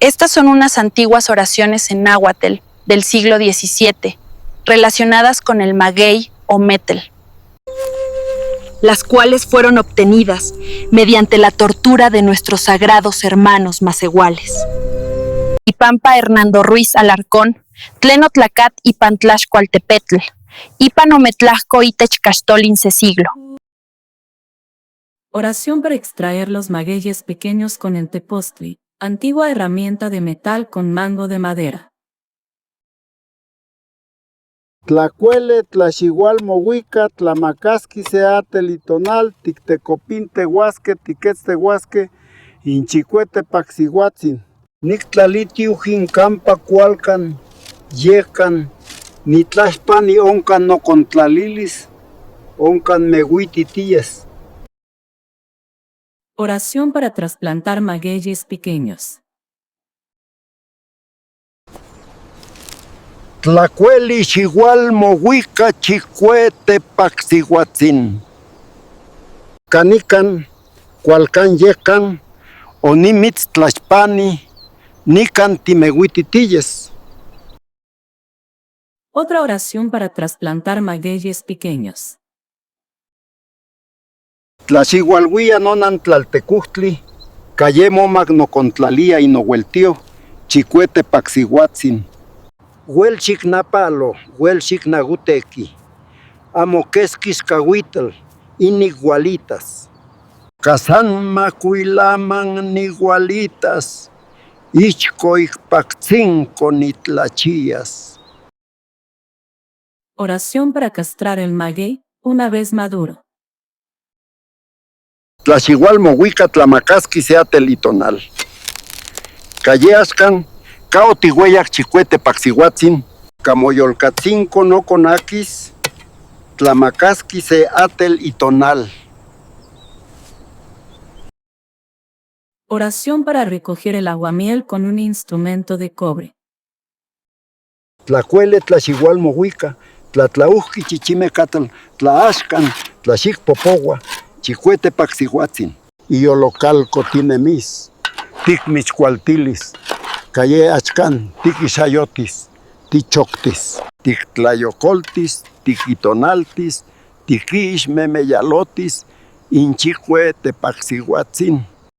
Estas son unas antiguas oraciones en náhuatl del siglo XVII, relacionadas con el maguey o metel, las cuales fueron obtenidas mediante la tortura de nuestros sagrados hermanos macehuales. Ipampa Hernando Ruiz Alarcón, Tlenotlacat y Pantlaxcualtepetl, Ipanometlajco Itech Castolin siglo. Oración para extraer los magueyes pequeños con el tepostli, antigua herramienta de metal con mango de madera. Tlacuele, tlaxihual mohuica, tlamacasqui seatel itonal, tictecopin tehuasque, tiquetztehuasque, inchicuete paxihuatzin. Nictlalitiu campa cualcan, yecan, nitlaxpani oncan no contlalilis, oncan mehuititillas. Oración para trasplantar magueyes pequeños. Tlacueli xihual mohuica chicuete paxihuatzin. Canican, cualcan yecan, onimitz tlaxpani, nican timehuititillas. Otra oración para trasplantar magueyes pequeños. Tlaxihualhuia nonan tlaltecuhtli, cayemo magno contlalía y no hueltio, chicuete paxihuatzin. Huelchic napalo, huelchic nagutequi, amo quesquis cahuitl, inigualitas. Casan macuilaman nigualitas, ichcoic paxinco nitlachillas. Oración para castrar el maguey una vez maduro. Tlaxihual mohuica tlamacasqui seatel itonal. Calleascan, caotihueyac chicuete paxihuatzin, camoyolcatzinco no conaquis, tlamacasqui seatel itonal. Oración para recoger el aguamiel con un instrumento de cobre. Tlacuele tlaxihual mohuica, tlatlauhqui chichimecatl, tlaascan, tlaxic popogua, chicuete paxihuatzin. Iolocalco tinemis, ticmichcualtilis, calle achcan, tiquixayotis, tichoctis, tictlayocoltis, tiquitonaltis, tiquixmemeyalotis, inchicuete paxihuatzin.